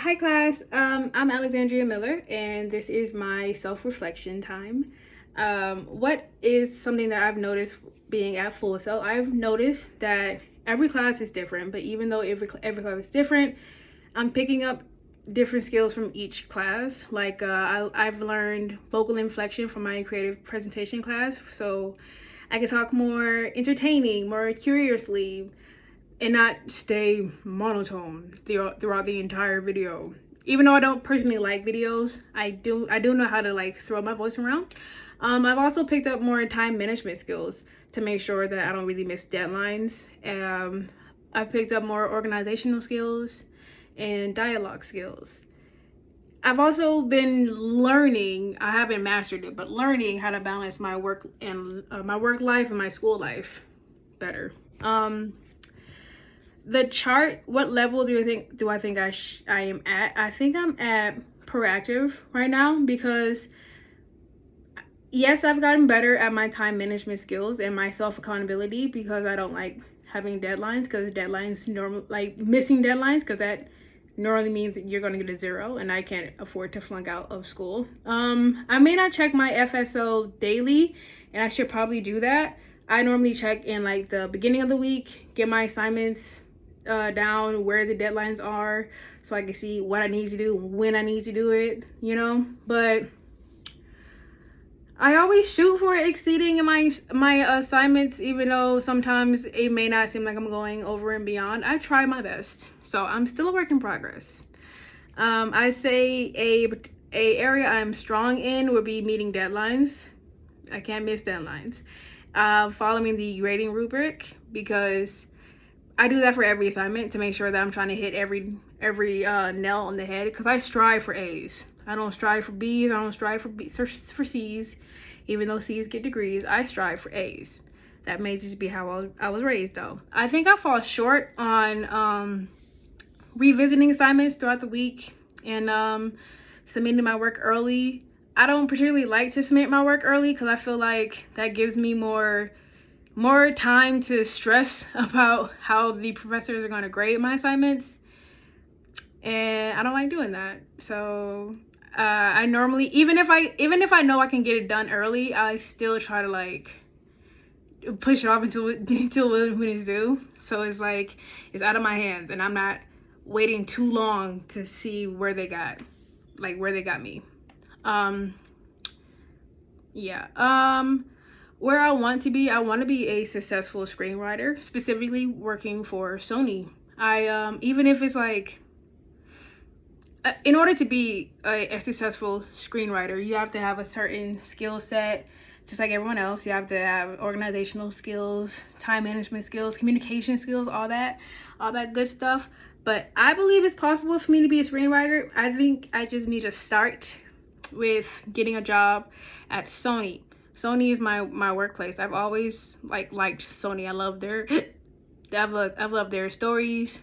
Hi class, I'm Alexandria Miller and this is my self-reflection time. What is something that I've noticed being at Full Sail? I've noticed that every class is different, but even though every class is different, I'm picking up different skills from each class. Like I've learned vocal inflection from my creative presentation class, so I can talk more entertaining, more curiously, and not stay monotone throughout the entire video. Even though I don't personally like videos, I do know how to like throw my voice around. I've also picked up more time management skills to make sure that I don't really miss deadlines. I've picked up more organizational skills and dialogue skills. I've also been learning, I haven't mastered it, but learning how to balance my work and my work life and my school life better. The chart, what level do I think I am at? I think I'm at proactive right now because yes, I've gotten better at my time management skills and my self accountability because I don't like having deadlines, because missing deadlines, because that normally means that you're going to get a 0 and I can't afford to flunk out of school. I may not check my FSO daily, and I should probably do that. I normally check in like the beginning of the week, get my assignments down, where the deadlines are, so I can see what I need to do, when I need to do it, but I always shoot for exceeding my assignments, even though sometimes it may not seem like I'm going over and beyond. I try my best, so I'm still a work in progress. I say a area I'm strong in would be meeting deadlines. I can't miss deadlines. Following the grading rubric, because I do that for every assignment to make sure that I'm trying to hit every nail on the head, because I strive for A's. I don't strive for B's. I don't strive for C's. Even though C's get degrees, I strive for A's. That may just be how I was raised, though. I think I fall short on revisiting assignments throughout the week and submitting my work early. I don't particularly like to submit my work early because I feel like that gives me more time to stress about how the professors are going to grade my assignments, and I don't like doing that. So I normally, even if I know I can get it done early, I still try to like push it off until when it's due, so it's like it's out of my hands and I'm not waiting too long to see where they got me. Where I want to be a successful screenwriter, specifically working for Sony. I even if it's like, in order to be a successful screenwriter, you have to have a certain skill set, just like everyone else. You have to have organizational skills, time management skills, communication skills, all that good stuff. But I believe it's possible for me to be a screenwriter. I think I just need to start with getting a job at Sony. Sony is my workplace. I've always liked Sony. I've loved their stories,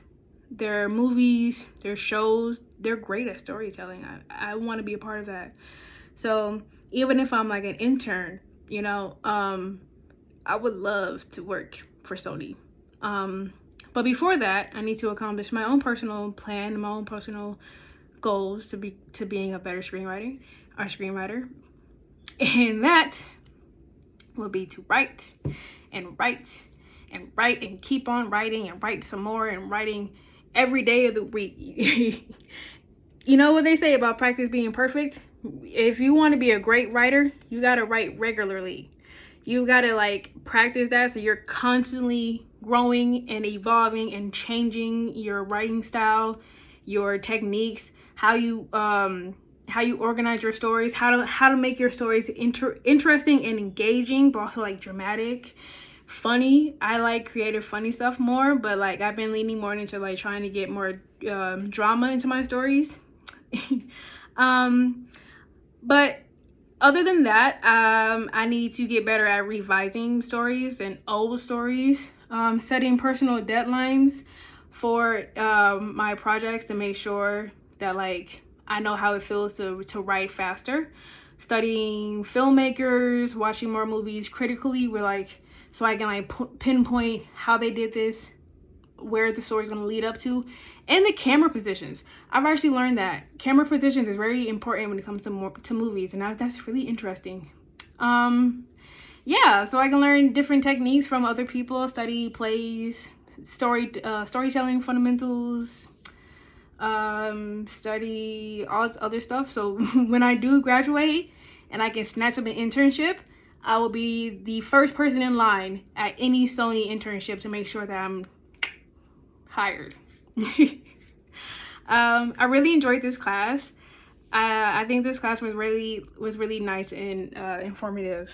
their movies, their shows. They're great at storytelling. I want to be a part of that. So even if I'm like an intern, I would love to work for Sony. But before that, I need to accomplish my own personal plan, my own personal goals to being a better screenwriter, and that will be to write and write and write and keep on writing and write some more and writing every day of the week. You know what they say about practice being perfect? If you want to be a great writer, you got to write regularly. You got to like practice that, so you're constantly growing and evolving and changing your writing style, your techniques, how you organize your stories, how to make your stories interesting and engaging, but also like dramatic, funny. I like creative, funny stuff more, but like I've been leaning more into like trying to get more drama into my stories. But other than that, I need to get better at revising stories and old stories, setting personal deadlines for my projects to make sure that like I know how it feels to write faster, studying filmmakers, watching more movies critically, so I can like pinpoint how they did this, where the story is going to lead up to, and the camera positions. I've actually learned that camera positions is very important when it comes to movies, and that's really interesting. Yeah, so I can learn different techniques from other people, study plays, storytelling fundamentals, study all this other stuff. So when I do graduate and I can snatch up an internship, I will be the first person in line at any Sony internship to make sure that I'm hired. I really enjoyed this class. I think this class was really nice and informative.